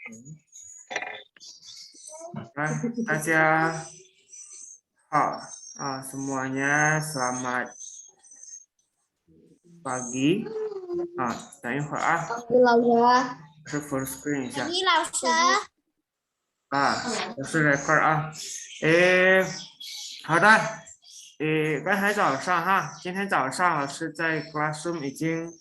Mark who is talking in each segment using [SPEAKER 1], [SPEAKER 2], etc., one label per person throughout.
[SPEAKER 1] 大家好semuanya selamat pagi 等一会儿啊，是 full screen 一下我是 record 好的，刚才早上今天早上老师在 Classroom 已经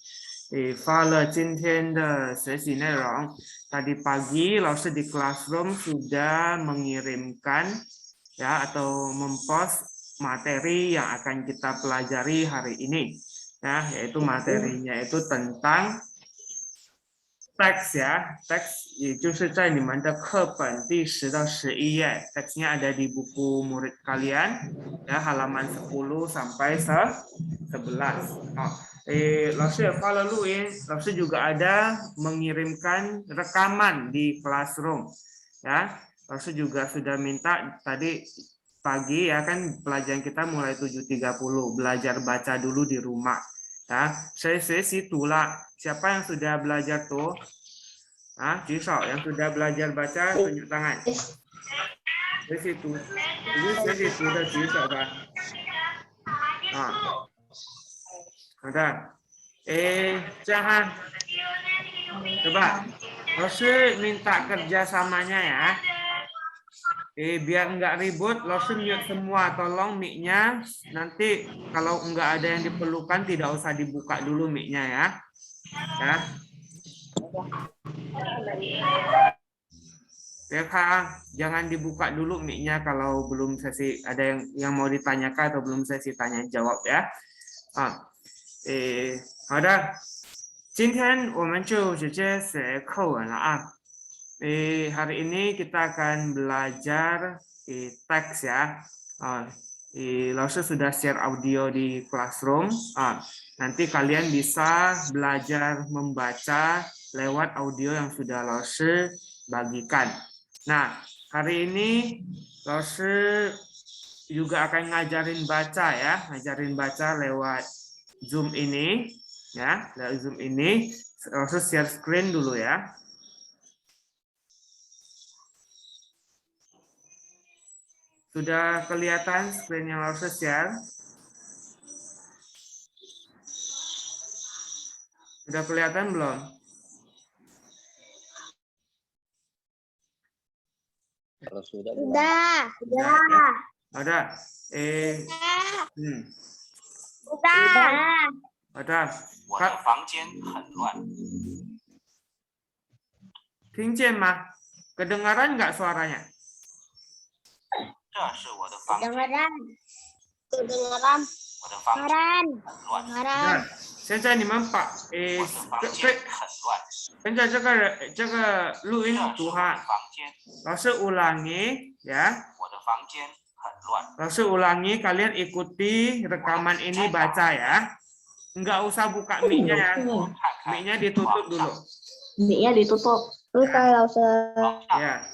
[SPEAKER 1] 发了今天的学习内容。Tadi pagi 老师 di Classroom sudah mengirimkan ya atau mempost materi yang akan kita pelajari hari ini. Ya, yaitu materinya itu tentang teks ya, teks 也就是在你们的课本第10到11页 teksnya ada di buku murid kalian ya halaman 10 sampai 11. 老师也发了录音，老师 juga ada mengirimkan rekaman di Classroom ya. 老师 juga sudah minta tadi pagi ya kan pelajaran kita mulai 7.30 belajar baca dulu di rumah ya. Saya tulah. Siapa yang sudah belajar tuh? Jisau yang sudah belajar baca tunjuk tangan. Sesi itu sudah jisau kan? Ada. Jangan. Coba. Langsung minta kerjasamanya ya. Biar nggak ribut, langsung mute semua. Tolong mic-nya. Nanti kalau nggak ada yang diperlukan, tidak usah dibuka dulu mic-nya ya. Ya. Ya Kak, jangan dibuka dulu mic-nya kalau belum sesi ada yang mau ditanyakan atau belum sesi tanya jawab ya. 好的，今天我们就直接学课文了hari ini kita akan belajar teks ya. 老师 sudah share audio di Classroom. Nanti kalian bisa belajar membaca lewat audio yang sudah langsung bagikan. Nah, hari ini langsung juga akan ngajarin baca ya, ngajarin baca lewat Zoom ini ya, lewat Zoom ini. Langsung share screen dulu ya. Sudah kelihatan screen yang langsung share? Sudah kelihatan belum?
[SPEAKER 2] Kalau sudah.
[SPEAKER 1] Ada. Ada.
[SPEAKER 3] 我的房间很乱。
[SPEAKER 1] 听见吗？ Kedengaran nggak suaranya?
[SPEAKER 3] 这是我的房间。
[SPEAKER 4] Kedengaran.
[SPEAKER 3] 我的房间很乱。
[SPEAKER 1] 现在你们把跟着这个录音读哈，老师 ulangi ya.
[SPEAKER 3] 我的房间很乱。
[SPEAKER 1] 老师 ulangi, kalian ikuti rekaman ini baca ya. Enggak usah buka mic-nya ya. Mic-nya ditutup dulu.
[SPEAKER 4] Mic-nya ditutup.
[SPEAKER 1] Ya.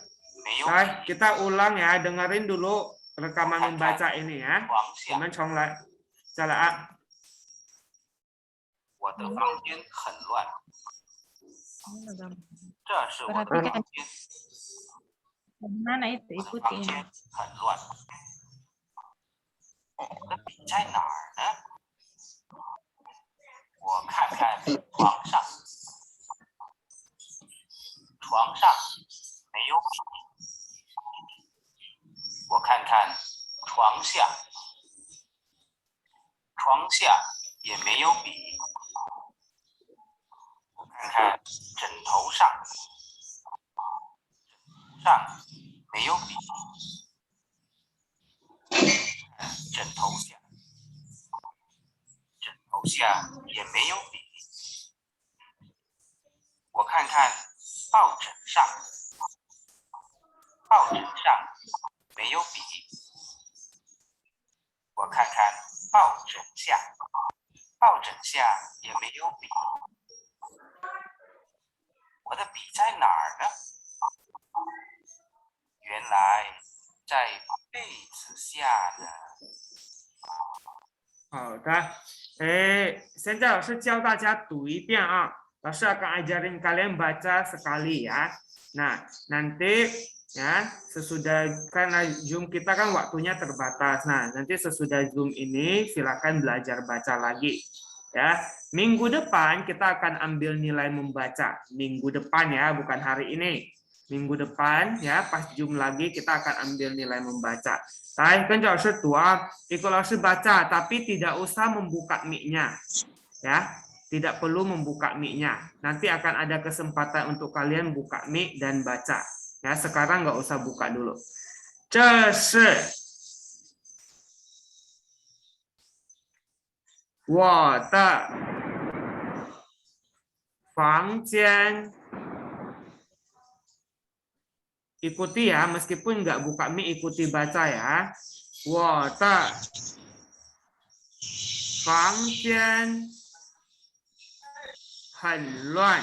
[SPEAKER 1] Baik, kita ulang ya, dengerin dulu rekaman membaca ini ya. Teman Chongla. Salah.
[SPEAKER 3] 我的房间很乱。这是我的房间。
[SPEAKER 5] Mana itu
[SPEAKER 3] 我的房
[SPEAKER 5] ikutin.
[SPEAKER 3] 间很乱。我的笔在哪儿呢？我看看床上，床上没有笔。我看看床下，床下也没有笔。我看看枕头上，上没有笔。枕头下，枕头下也没有笔。我看看抱枕上，抱枕上没有笔。我看看抱枕下，抱枕下也没有笔。我的笔在哪儿呢？原来在被子下呢。
[SPEAKER 1] 好的，现在老师教大家读一遍啊。Lalu akan ajarin kalian baca sekali ya. Nah, nanti ya sesudah karena Zoom kita kan waktunya terbatas. Nah, nanti sesudah Zoom ini silakan belajar baca lagi. Ya, minggu depan kita akan ambil nilai membaca. Minggu depan ya, bukan hari ini. Minggu depan ya, pas Zoom lagi kita akan ambil nilai membaca. Saya kan ikut baca, tapi tidak usah membuka mic-nya. Ya, tidak perlu membuka mic-nya. Nanti akan ada kesempatan untuk kalian buka mic dan baca. Ya, sekarang nggak usah buka dulu. 这是我的房间. Ikuti ya, meskipun nggak buka mic, ikuti baca ya. 我的房间很乱.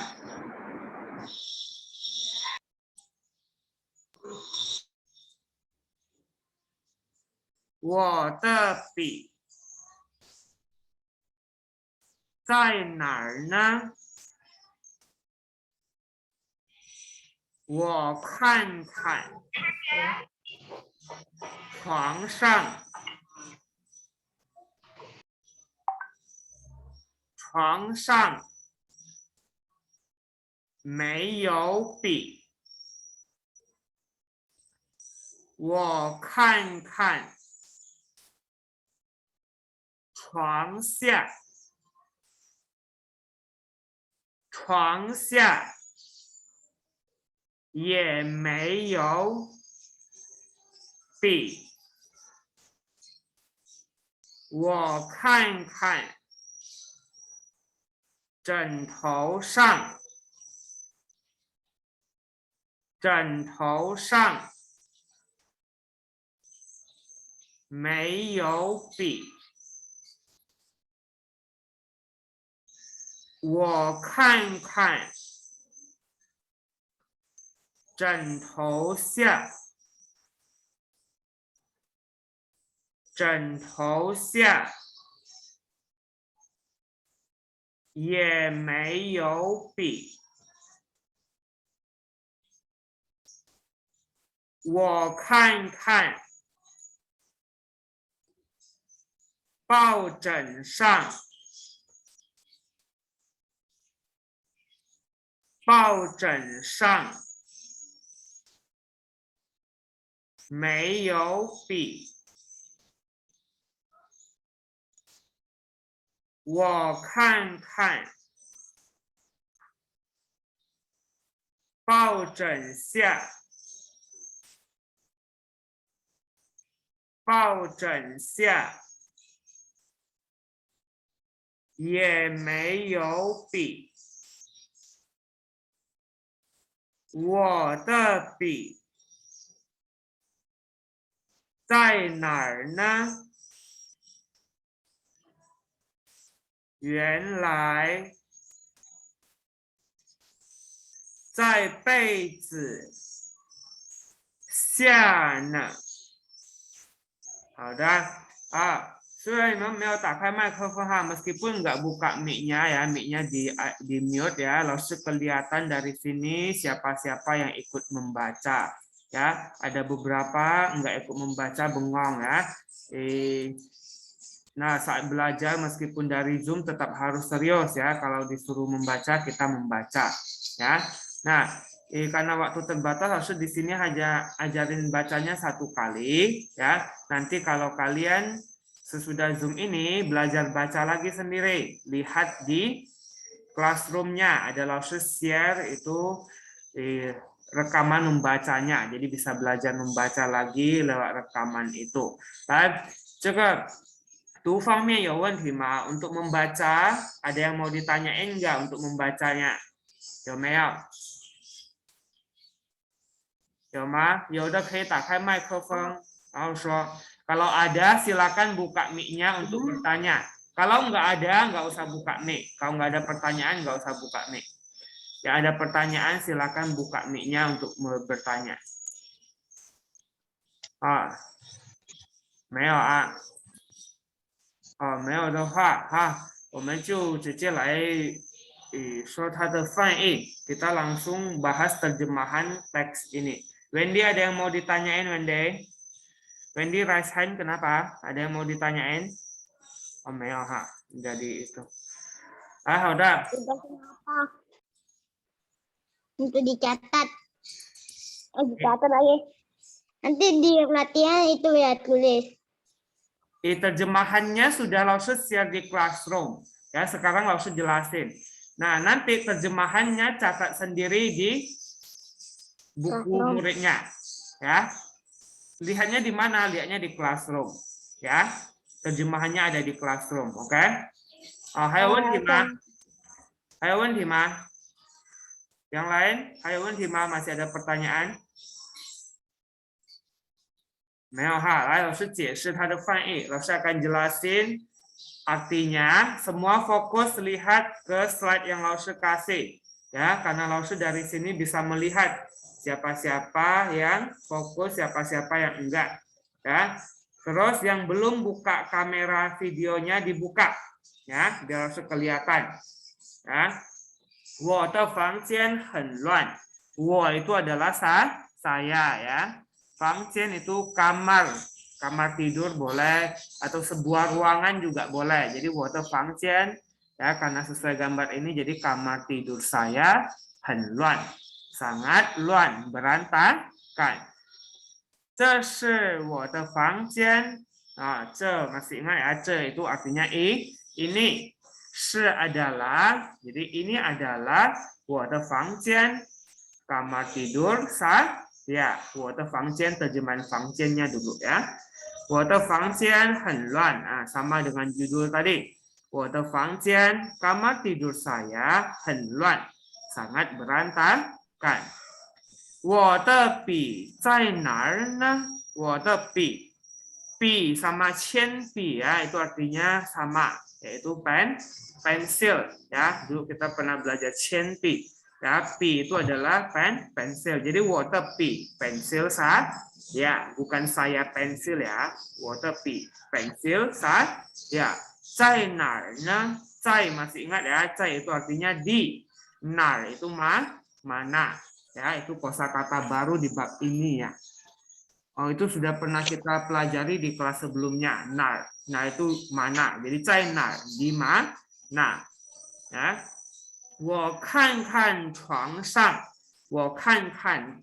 [SPEAKER 1] 我的笔在哪儿呢？我看看床上，床上没有笔。我看看床下，床下也没有笔。我看看枕头上，枕头上没有笔。我看看枕头下，枕头下也没有笔。我看看抱枕上，抱枕上没有笔。我看看抱枕下，抱枕下也没有笔。我的笔在哪儿呢？原来在被子下呢。好的啊。虽然你们没有打开麦克风哈, meskipun nggak buka mic-nya ya, mic-nya di mute ya, langsung kelihatan dari sini siapa-siapa yang ikut membaca ya. Ada beberapa nggak ikut membaca, bengong ya. Nah, saat belajar meskipun dari Zoom tetap harus serius ya. Kalau disuruh membaca, kita membaca ya. Nah, karena waktu terbatas, harus di sini hanya ajarin bacanya 1 kali ya. Nanti kalau kalian sesudah Zoom ini belajar baca lagi sendiri, lihat di classroom-nya ada langsung share itu rekaman membacanya, jadi bisa belajar membaca lagi lewat rekaman itu. Dan juga 读方面有问题吗? Untuk membaca ada yang mau ditanyain enggak untuk membacanya? 有没有? 有吗? 有的可以打开麦克风，然后说 kalau ada silakan buka mic-nya untuk bertanya. Kalau nggak ada nggak usah buka mic. Kalau nggak ada pertanyaan nggak usah buka mic. Yang ada pertanyaan silakan buka mic-nya untuk bertanya. Ah, 没有啊。没有的话哈，我们就直接来说它的翻译. Kita langsung bahas terjemahan teks ini. Wendy, ada yang mau ditanyain, Wendy? Wendy raise hand, kenapa? Ada yang mau ditanyain? Oh, Meo, ha. Jadi itu. Udah.
[SPEAKER 4] Udah kenapa? Untuk dicatat. Dicatat lagi. Nanti di latihan itu ya tulis.
[SPEAKER 1] Terjemahannya sudah langsung share di classroom. Ya, sekarang langsung jelasin. Nah, nanti terjemahannya catat sendiri di buku muridnya. Ya. Lihatnya di mana? Lihatnya di classroom. Ya. Terjemahannya ada di classroom, oke? Hayawan Hima. Hayawan Hima. Yang lain, Hayawan Hima masih ada pertanyaan? 没有哈，来老师解释它的翻译，老师akan jelasin artinya. Semua fokus lihat ke slide yang laus kasih, ya, karena laus dari sini bisa melihat siapa-siapa yang fokus, siapa-siapa yang enggak, ya. Terus yang belum buka kamera videonya dibuka, ya, biar laus kelihatan, ya. 我的房间很乱，我 itu adalah saya, ya. 房间 itu kamar, kamar tidur boleh, atau sebuah ruangan juga boleh. Jadi 我的房间, ya, karena sesuai gambar ini jadi kamar tidur saya 很乱, sangat 乱, berantakan. 这是我的房间. Ce masih ingat ya, ce itu artinya ini. Shi adalah, jadi ini adalah 我的房间, kamar tidur saya. Ya, 我的房间 terjemahan 房间nya dulu ya. 我的房间很乱, sama dengan judul tadi. 我的房间 kamar tidur saya 很乱, sangat berantakan. 我的笔在哪儿呢? 我的笔 sama 铅笔 ya, itu artinya sama, yaitu pensil ya. Dulu kita pernah belajar 铅笔. Ya, pi itu adalah pensil. Jadi 我的笔 pensil ya, bukan saya pensil ya. 我的笔 pensil ya. 在哪儿呢? 在 masih ingat ya, 在 itu artinya di. 哪儿 itu mana. Ya, itu kosakata baru di bab ini ya. Oh, itu sudah pernah kita pelajari di kelas sebelumnya. Nar. Nah, itu mana. Jadi 在哪儿 di mana. Ya. 我看看床上，我看看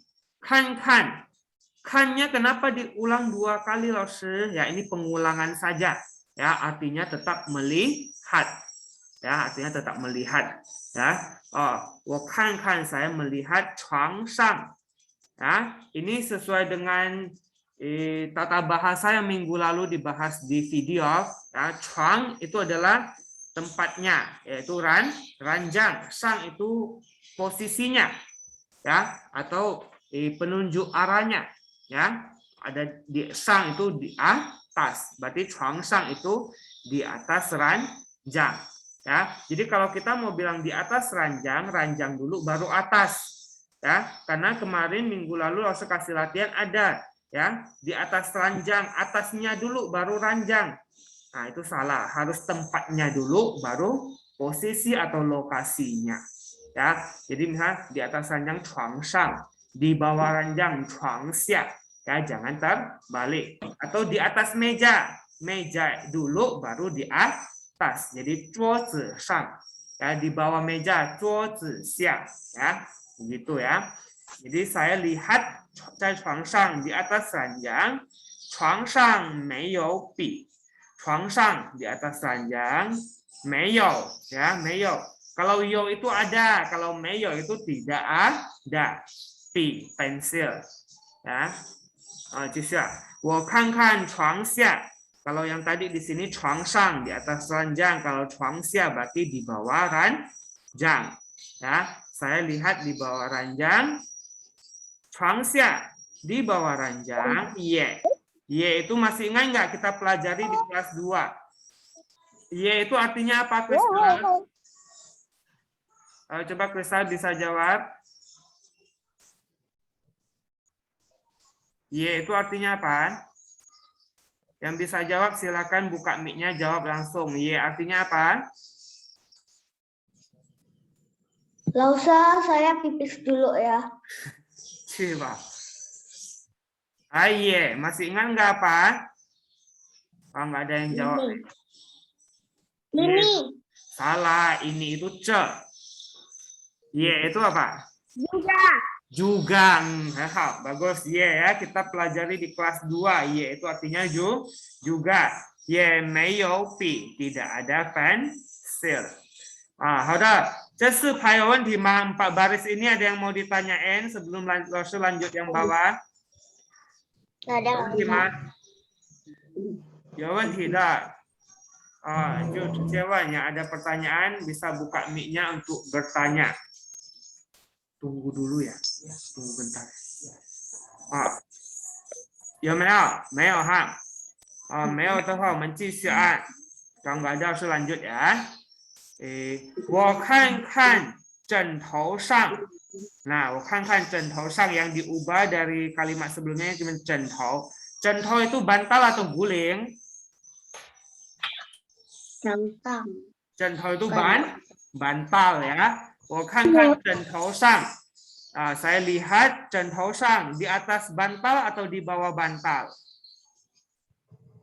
[SPEAKER 1] kannya kenapa diulang 2 kali, Laushe? Ya, ini pengulangan saja. Ya, artinya tetap melihat. Ya, artinya tetap melihat. Ya, 我看看 saya melihat 床上. Ya, ini sesuai dengan tata bahasa yang minggu lalu dibahas di video. Ya, 床 itu adalah tempatnya, yaitu ranjang. Sang itu posisinya, ya, atau penunjuk arahnya, ya. Ada di sang itu di atas, berarti 床上 itu di atas ranjang, ya. Jadi kalau kita mau bilang di atas ranjang dulu baru atas, ya. Karena kemarin minggu lalu langsung kasih latihan ada, ya, di atas ranjang, atasnya dulu baru ranjang. Nah, itu salah. Harus tempatnya dulu, baru posisi atau lokasinya. Ya, jadi misalnya di atas ranjang 床上, di bawah ranjang 床下. Ya, jangan terbalik. Atau di atas meja, meja dulu, baru di atas. Jadi 桌子上. Ya, di bawah meja 桌子下. Ya, begitu ya. Jadi saya lihat 在床上 di atas ranjang, 床上没有笔. 床上 di atas ranjang, 没有 ya, 没有. Kalau yo itu ada, kalau 没有 itu tidak ada. Pi pensil ya. 接下来我看看床下. Kalau yang tadi di sini 床上 di atas ranjang, kalau 床下 berarti di bawah ranjang. Ya, saya lihat di bawah ranjang. 床下 di bawah ranjang, ye. Y itu masih ingat nggak kita pelajari di kelas 2? Y itu artinya apa, Kristal? Coba Kristal bisa jawab. Y itu artinya apa? Yang bisa jawab silakan buka mic-nya, jawab langsung. Y artinya apa?
[SPEAKER 4] Nggak usah, saya pipis dulu ya.
[SPEAKER 1] Coba. Iya, masih ingat nggak apa? Oh, nggak ada yang jawab.
[SPEAKER 4] Ini
[SPEAKER 1] Salah, ini itu ce. Ye itu apa?
[SPEAKER 4] juga.
[SPEAKER 1] Juga. Bagus. Ye ya, kita pelajari di kelas 2. Ye itu artinya juga. Ye meiou pi, tidak ada pensil. Hao de, 这四排有问题吗? 4 baris ini ada yang mau ditanyain sebelum lanjut yang bawah?
[SPEAKER 4] Nggak ada.
[SPEAKER 1] 有问题吗？有问题的。就直接问yang ada pertanyaan bisa buka mic-nya untuk bertanya. Tunggu dulu ya. Tunggu bentar. 有没有？没有哈。没有的话我们继续按。刚刚教师 lanjut ya. 我看看枕头上. Nah, 我看看枕头上 yang diubah dari kalimat sebelumnya cuma 枕头. 枕头 itu bantal atau guling?
[SPEAKER 4] Gampang.
[SPEAKER 1] 枕头 itu bantal ya. 我看看枕头上. Saya lihat 枕头上 di atas bantal atau di bawah bantal?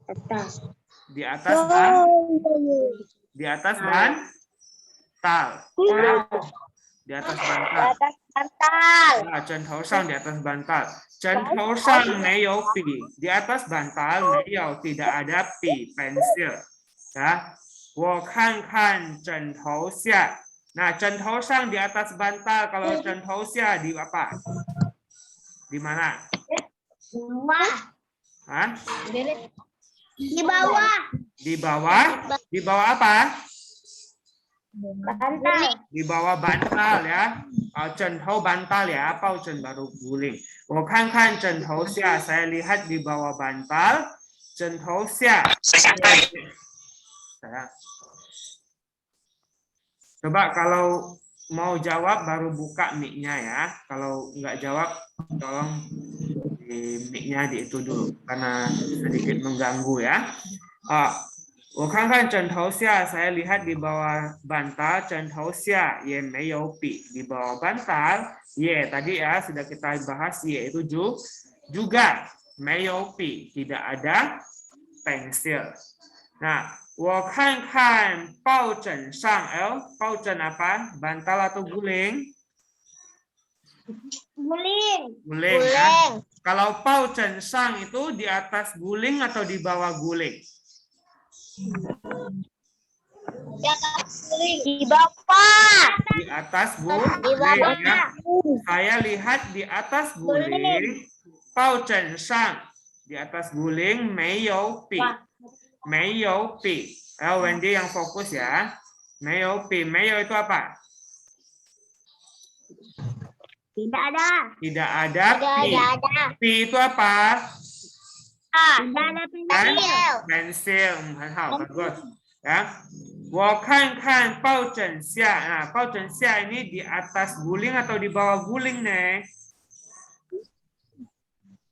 [SPEAKER 4] Atas.
[SPEAKER 1] Di atas bantal. Di atas bantal. Di atas bantal.
[SPEAKER 4] Atas bantal.
[SPEAKER 1] 枕头上 di atas bantal. 枕头上没有笔. Di atas bantal 没有 tidak ada 笔 pensil. Ya. 我看看枕头下. Nah, 枕头上 di atas bantal. Kalau 枕头下 di apa? Di mana?
[SPEAKER 4] Rumah.
[SPEAKER 1] Hah?
[SPEAKER 4] Di bawah.
[SPEAKER 1] Di bawah? Di bawah apa?
[SPEAKER 4] Bantal.
[SPEAKER 1] Di bawah bantal ya. 枕头 bantal ya. 抱枕 baru guling. 我看看枕头下. Saya lihat di bawah bantal. 枕头下. Coba kalau mau jawab baru buka mic-nya ya. Kalau nggak jawab tolong di mic-nya di itu dulu karena sedikit mengganggu ya. 我看看枕头下 saya lihat di bawah bantal 枕头下 也没有笔 di bawah bantal. Ye tadi ya sudah kita bahas ye itu juga 没有笔 tidak ada pensil. Nah, 我看看抱枕上 抱枕 apa? Bantal atau guling?
[SPEAKER 4] Guling.
[SPEAKER 1] Guling. Ya. Kalau 抱枕上 itu di atas guling atau di bawah guling?
[SPEAKER 4] Di atas guling. Di bawah.
[SPEAKER 1] Di atas guling.
[SPEAKER 4] Di bawah.
[SPEAKER 1] Ya. Saya lihat di atas guling. 抱枕上 di atas guling 没有笔. 没有笔. Wendy yang fokus ya. 没有笔. 没有 itu apa?
[SPEAKER 4] Tidak ada.
[SPEAKER 1] Tidak ada pi.
[SPEAKER 4] Tidak ada.
[SPEAKER 1] Pi itu apa?
[SPEAKER 4] Tidak ada pensil.
[SPEAKER 1] Pensil. 很好 bagus. Ya. 我看看抱枕下. Nah, 抱枕下 ini di atas guling atau di bawah guling nih?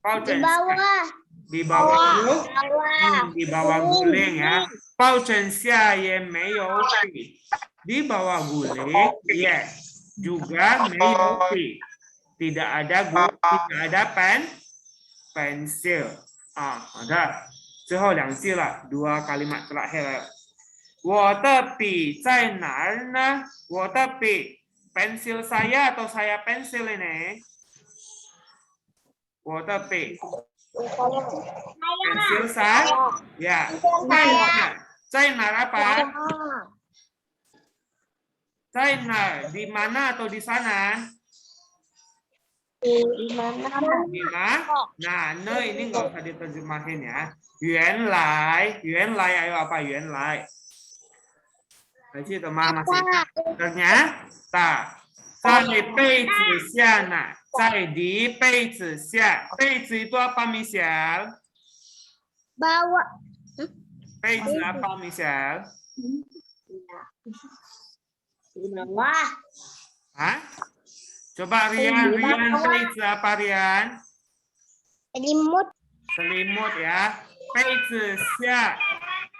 [SPEAKER 1] 抱枕
[SPEAKER 4] Di bawah.
[SPEAKER 1] Di bawah guling.
[SPEAKER 4] Bawah.
[SPEAKER 1] Di bawah guling ya. 抱枕下也没有笔. Di bawah guling, yes. Juga 没有笔. Tidak ada tidak ada pensil. Ada. 最后2句了, 2 kalimat terakhir. 我的笔在哪儿呢? 我的笔. Pensil saya atau saya pensil ini? 我的笔. Pensil saya. Ya. Saya apa? Saya di mana atau di sana?
[SPEAKER 4] Di mana?
[SPEAKER 1] Di mana? Nah, ne ini nggak usah diterjemahin ya. 原来 ayo apa? 原来. Masih teman masih. Ternyata. 在被子下呢？在di 被子下。被子 itu apa, Michelle?
[SPEAKER 4] Bawah.
[SPEAKER 1] 被子 apa, Michelle?
[SPEAKER 4] Di bawah.
[SPEAKER 1] Hah? Coba Rian,被子 apa Rian?
[SPEAKER 4] Selimut.
[SPEAKER 1] Selimut ya. 被子下.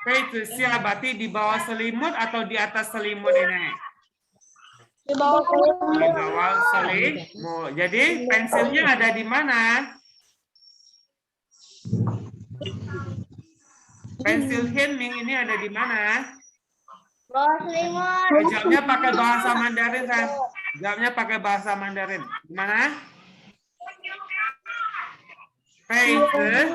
[SPEAKER 1] 被子下 berarti di bawah selimut atau di atas selimut ini?
[SPEAKER 4] Di bawah
[SPEAKER 1] Di bawah selimut. Jadi pensilnya ada di mana? Pensil Henming ini ada di mana?
[SPEAKER 4] bawah selimut.
[SPEAKER 1] Jawabnya pakai bahasa Mandarin, kan? Jawabnya pakai bahasa Mandarin. Gimana? Pensil.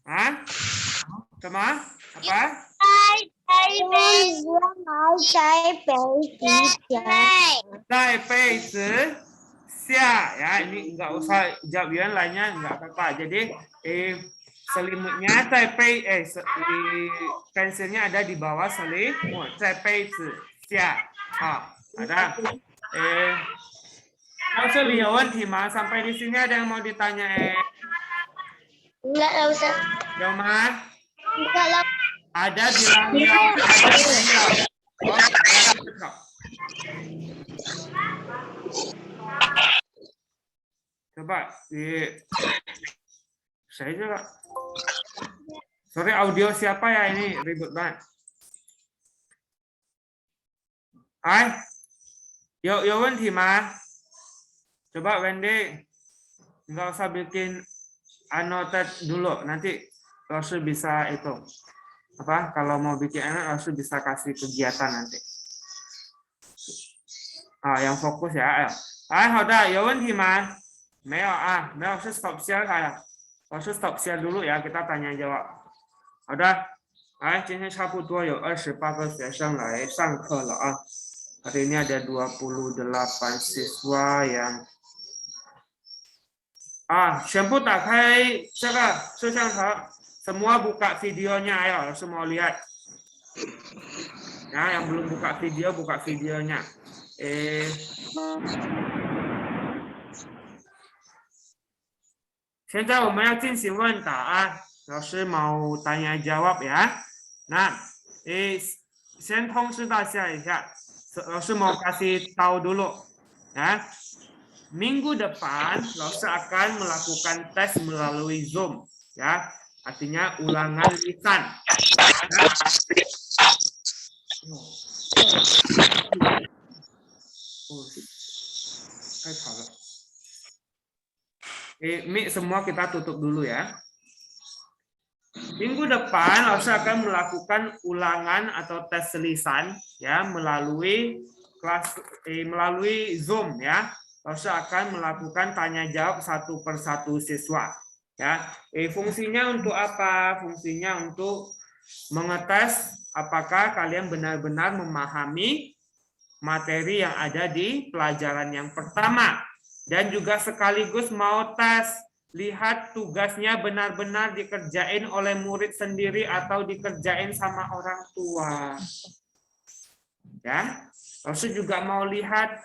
[SPEAKER 1] Hah? Sama? Apa? Taipei Xia, ya, ini nggak usah jawab yang lainnya, nggak apa-apa. Jadi selimutnya Taipei pensilnya ada di bawah selimut. Taipei Xia. Ada. Sampai di sini ada yang mau ditanya?
[SPEAKER 4] Enggak usah.
[SPEAKER 1] Yoma?
[SPEAKER 4] Enggak lah.
[SPEAKER 1] Ada bilang ya, ada bilang. Coba saya juga. Sorry, audio siapa ya ini ribut banget. Hai, yo Wendy mah. Coba Wendy, nggak usah bikin annotate dulu, nanti Rasul bisa itu. Apa? Kalau mau bikin Rasul bisa kasih kegiatan nanti. Yang fokus ya. Hao da, yo Wendy mah. 没有啊，没有是 stop share 呀，我是 stop share dulu ya, kita tanya jawab. 好的，来，今天差不多有28个学生来上课了啊。Hari ini ada 28 siswa yang 全部打开这个摄像头， semua buka videonya, ayo semua lihat. Ya, yang belum buka video, buka videonya. 现在我们要进行问答啊，老师 mau tanya jawab ya. Nah,先通知大家一下，老师 mau kasih tahu dulu ya. Minggu depan Laoshi akan melakukan tes melalui Zoom ya. Artinya ulangan lisan. Mic semua kita tutup dulu ya. Minggu depan Laoshi akan melakukan ulangan atau tes lisan ya melalui melalui Zoom ya. Laoshi akan melakukan tanya jawab satu persatu siswa ya. Fungsinya untuk apa? Fungsinya untuk mengetes apakah kalian benar-benar memahami materi yang ada di pelajaran yang pertama. Dan juga sekaligus mau tes, lihat tugasnya benar-benar dikerjain oleh murid sendiri atau dikerjain sama orang tua. Ya, Laoshi juga mau lihat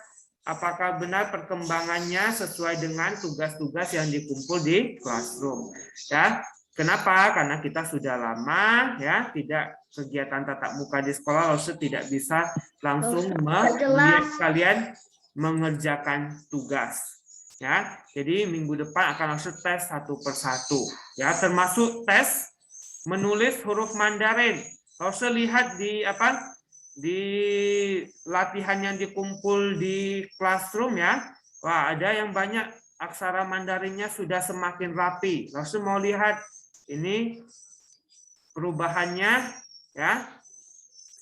[SPEAKER 1] apakah benar perkembangannya sesuai dengan tugas-tugas yang dikumpul di classroom. Ya, kenapa? Karena kita sudah lama ya tidak kegiatan tatap muka di sekolah, Laoshi tidak bisa langsung melihat kalian mengerjakan tugas ya. Jadi minggu depan akan langsung tes satu persatu ya, termasuk tes menulis huruf Mandarin. Langsung lihat di di latihan yang dikumpul di classroom ya. Wah, ada yang banyak aksara Mandarinnya sudah semakin rapi. Langsung mau lihat ini perubahannya ya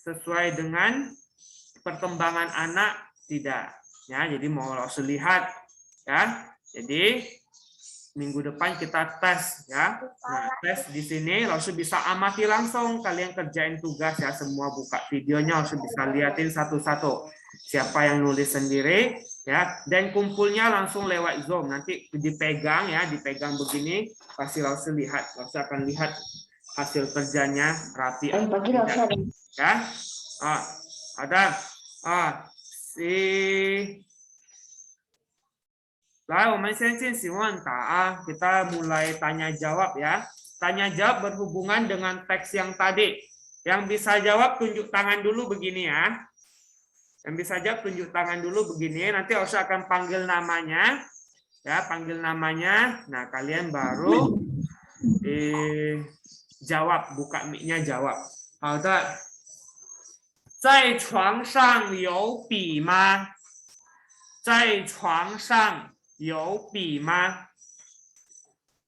[SPEAKER 1] sesuai dengan perkembangan anak tidak. Ya, jadi mau langsung lihat ya. Jadi minggu depan kita tes ya. Nah, tes di sini langsung bisa amati langsung kalian kerjain tugas ya, semua buka videonya langsung bisa liatin satu-satu. Siapa yang nulis sendiri ya, dan kumpulnya langsung lewat Zoom. Nanti dipegang ya, dipegang begini pasti langsung lihat. Langsung akan lihat hasil kerjanya rapi atau tidak. Ya. Ada 来，我们先进行问答啊. Kita mulai tanya jawab ya. Tanya jawab berhubungan dengan teks yang tadi. Yang bisa jawab tunjuk tangan dulu begini ya. Yang bisa jawab tunjuk tangan dulu begini. Nanti Laoshi akan panggil namanya. Ya, panggil namanya. Nah, kalian baru Jawab, buka mic-nya jawab. 好的。在床上有笔吗？在床上有笔吗？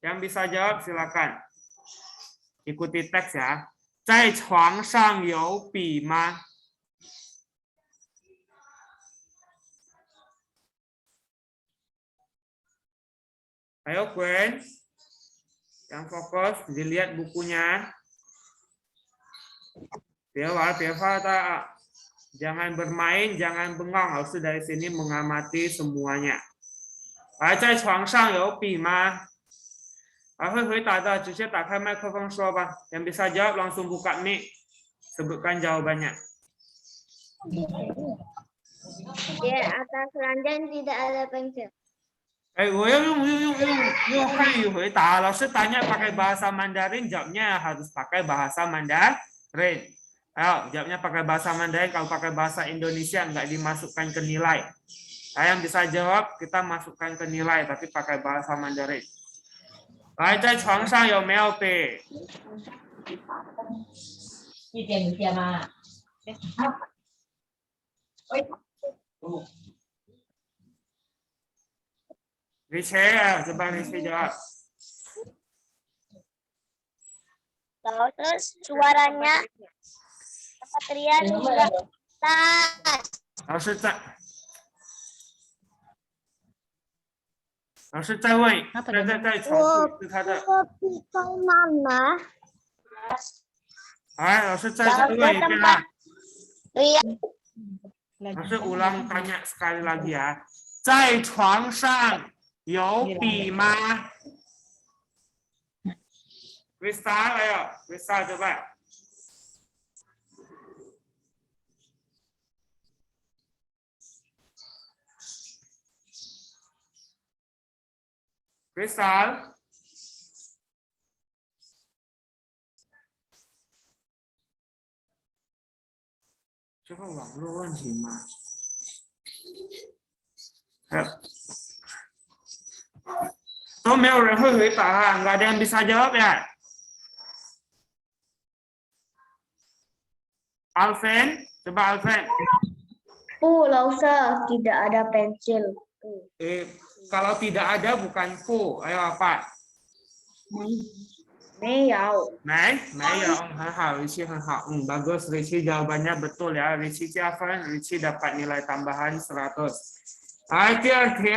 [SPEAKER 1] Yang bisa jawab silakan. Ikuti teks ya. 在床上有笔吗？ Ayo Gwen. Yang fokus dilihat bukunya. Jangan bermain, jangan bengong. Harus dari sini mengamati semuanya. 在床上有笔吗？ 会回答的直接打开麦克风说吧。Yang bisa jawab langsung buka mic. Sebutkan jawabannya.
[SPEAKER 4] Di atas ranjang tidak ada pensil.
[SPEAKER 1] 我要用汉语回答。老师 tanya pakai bahasa Mandarin, jawabnya harus pakai bahasa Mandarin. Ayo, jawabnya pakai bahasa Mandarin. Kalau pakai bahasa Indonesia nggak dimasukkan ke nilai. Yang bisa jawab kita masukkan ke nilai, tapi pakai bahasa Mandarin. 来，在床上有没有笔？
[SPEAKER 5] 一点一点嘛。
[SPEAKER 1] Riche, coba Riche jawab.
[SPEAKER 4] Terus suaranya teriak juga tas.
[SPEAKER 1] 老师再问，再重复是他的。
[SPEAKER 4] 笔在mana？
[SPEAKER 1] 老师再问一遍啊。
[SPEAKER 4] Lihat.
[SPEAKER 1] 老师 ulang tanya sekali lagi ya. 在床上有笔吗 ？Crystal, ayo, Crystal coba. Crystal. Coba 网络问题吗？ 都没有人会回答啊 nggak ada yang bisa jawab ya. Alvin, coba Alvin.
[SPEAKER 4] Lausa tidak ada pensil.
[SPEAKER 1] Kalau tidak ada bukan pu, ayo apa?
[SPEAKER 4] 没有。
[SPEAKER 1] 没有，很好，Richie 很好，bagus Richie jawabannya betul ya, Richie 加分 ，Richie dapat nilai tambahan 100. 来，第二题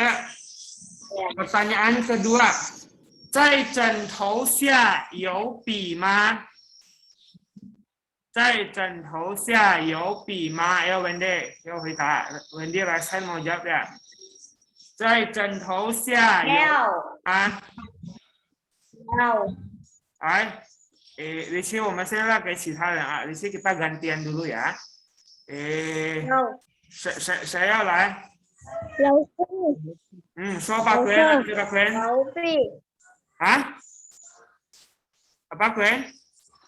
[SPEAKER 1] ，pertanyaan kedua， 在枕头下有笔吗？在枕头下有笔吗？要 Wendy 要回答 ，Wendy Rasen mau jawab ya？ 在枕头下有啊？
[SPEAKER 4] 有。
[SPEAKER 1] 来。 Rishi, 我们现在给其他人啊 ，Rishi kita gantian dulu ya. 谁要来？
[SPEAKER 4] 老师。
[SPEAKER 1] 说吧 ，Gwen， 这个 Gwen。
[SPEAKER 4] 有笔。
[SPEAKER 1] 啊？apa Gwen？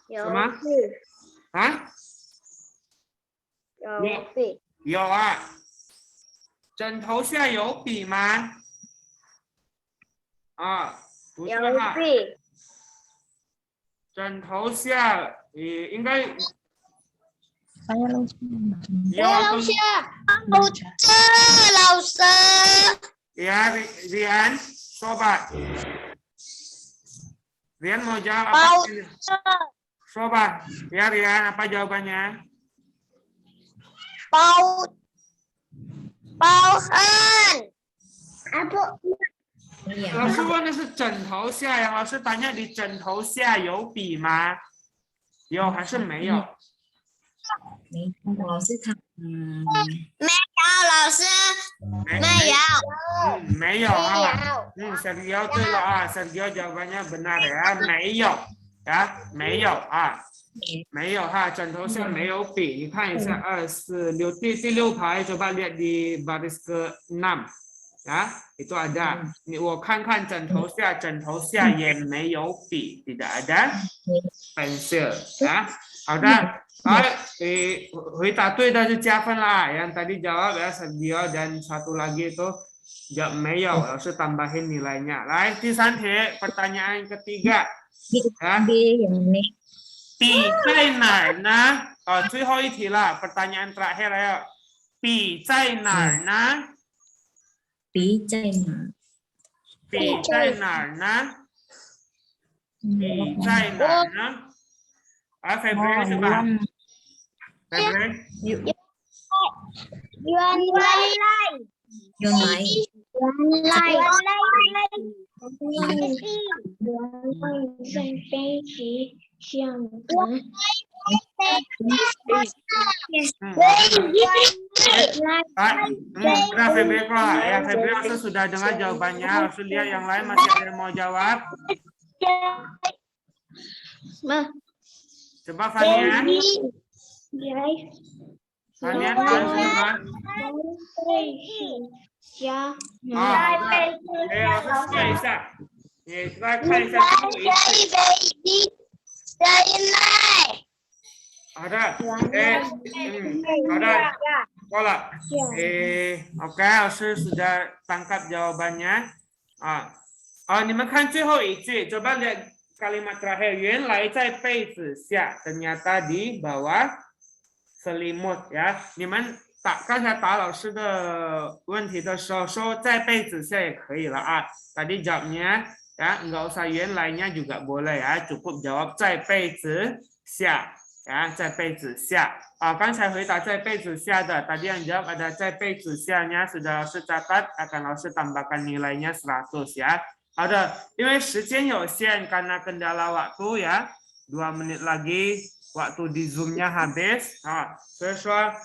[SPEAKER 4] 有
[SPEAKER 1] 什么？
[SPEAKER 4] 笔。
[SPEAKER 1] 啊？
[SPEAKER 4] 有笔。
[SPEAKER 1] 有啊。枕头下有笔吗？啊，不是哈。
[SPEAKER 4] 有笔。
[SPEAKER 1] 枕头下，应该有。
[SPEAKER 4] 老师，老师。
[SPEAKER 1] Ya, Rian, coba. Rian mau jawab apa? Coba, ya Rian, apa jawabannya?
[SPEAKER 4] 包含。apa？
[SPEAKER 1] 老师问的是枕头下呀，老师 tanya di 枕头下有笔吗？有还是没有？
[SPEAKER 5] 老师他
[SPEAKER 4] 没有，老师没有。
[SPEAKER 1] 没有啊。Sergio 对了啊 ，Sergio jawabannya benar ya， 没有呀，没有啊，没有哈，枕头下没有笔。你看一下2、4、6第6排，coba lihat di baris ke-6。 Ya, itu ada. Ini 我看看枕头下也没有笔 tidak ada pensil ya. 好的，回答对的就加分啦。Yang tadi jawab ya Sergio dan satu lagi itu jawab 没有，老师 tambahin nilainya. 来，第3题，pertanyaan ketiga. Ya. 比在哪儿呢？最后一题了 pertanyaan terakhir ayo 比在哪儿呢？
[SPEAKER 5] 比在哪？
[SPEAKER 1] 比在哪儿呢？比在哪儿呢？February coba. February.
[SPEAKER 4] 原来
[SPEAKER 5] 原来
[SPEAKER 4] 在飞机上
[SPEAKER 1] Udah February keluar. Ya February Rasul sudah dengar jawabannya. Rasul lihat yang lain masih ada yang mau jawab. Coba Fanian. Fanian kan coba. Rasul sudah bisa. Kita看一下ada. Ada. Pola. Oke, Rasul sudah tangkap jawabannya. 你们看最后一句 coba lihat kalimat terakhir 原来在被子下 ternyata di bawah selimut ya 你们刚才打老师的问题的时候说在被子下也可以了啊 tadi jawabnya ya enggak usah 原来nya juga boleh ya cukup jawab 在被子下 ya 在被子下 刚才回答在被子下的 tadi yang jawab ada 在被子下nya sudah 老师 catat akan 老师 tambahkan nilainya 100 ya 好的，因为时间有限 karena kendala waktu ya 2 menit lagi waktu di Zoom-nya habis 所以说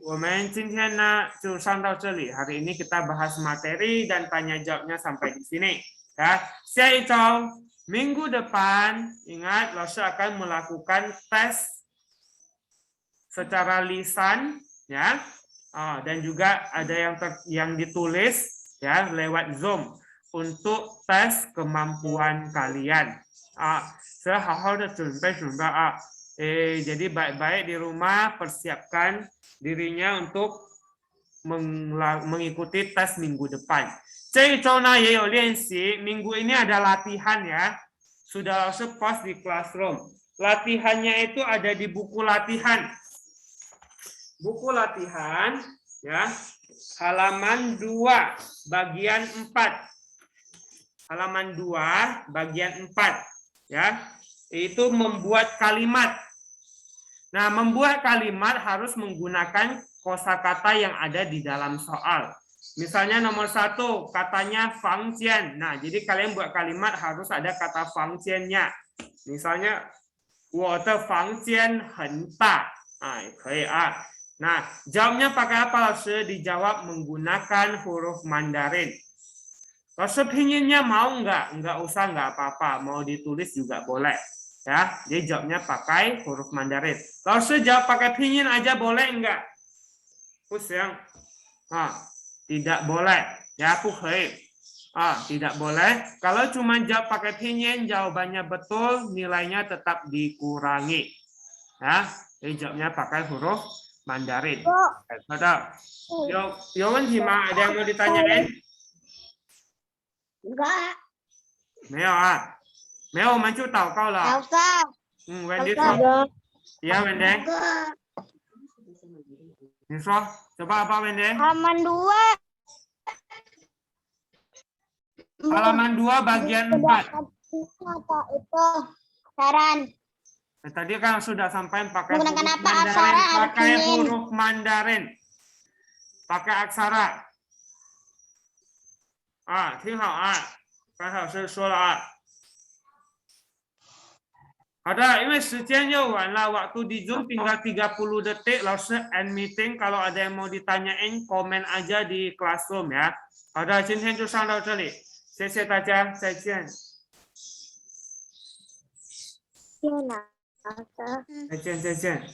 [SPEAKER 1] 我们今天呢就上到这里 hari ini kita bahas materi dan tanya jawabnya sampai di sini ya 下一周 minggu depan ingat Laoshi akan melakukan tes secara lisan ya dan juga ada yang ditulis ya lewat Zoom untuk tes kemampuan kalian. 所以好好的准备 jadi baik-baik di rumah persiapkan dirinya untuk mengikuti tes minggu depan. 这一周呢也有练习 minggu ini ada latihan ya. Sudah langsung post di classroom. Latihannya itu ada di buku latihan. Buku latihan ya. Halaman 2 bagian 4. Halaman 2 bagian 4 ya itu membuat kalimat. Nah, membuat kalimat harus menggunakan kosakata yang ada di dalam soal. Misalnya nomor 1 katanya fangjian. Nah, jadi kalian buat kalimat harus ada kata fangjiannya. Misalnya 我的房间很大. Nah, jawabnya pakai apa, Laoshi? Dijawab menggunakan huruf Mandarin. Laoshi pinginnya mau enggak usah enggak apa-apa, mau ditulis juga boleh ya. Jadi jawabnya pakai huruf Mandarin. Laoshi jawab pakai pingin aja boleh enggak? Pusing. Tidak boleh ya, tidak boleh. Kalau cuma jawab pakai pingin jawabannya betul, nilainya tetap dikurangi. Ya, jadi jawabnya pakai huruf Mandarin. Ada. Yo问题吗? Ada yang mau ditanyain? 没有啊，没有我们就祷告了。Wendy 说，ya Wendy， 你说，coba apa Wendy？
[SPEAKER 4] halaman 2
[SPEAKER 1] halaman 2 bagian 4.
[SPEAKER 4] Itu saran.
[SPEAKER 1] Tadi kan sudah sampaikan pakai huruf
[SPEAKER 4] Menggunakan apa?
[SPEAKER 1] Mandarin,
[SPEAKER 4] Aksara
[SPEAKER 1] pakai
[SPEAKER 4] artinya.
[SPEAKER 1] huruf Mandarin, pakai aksara. 听好啊，刚才老师说了啊。好的，因为时间又晚了，waktu di Zoom tinggal 30 detik, Laoshi end meeting. Kalau ada yang mau ditanyain, komen aja di classroom ya. 好的，今天就上到这里，谢谢大家，再见。再见。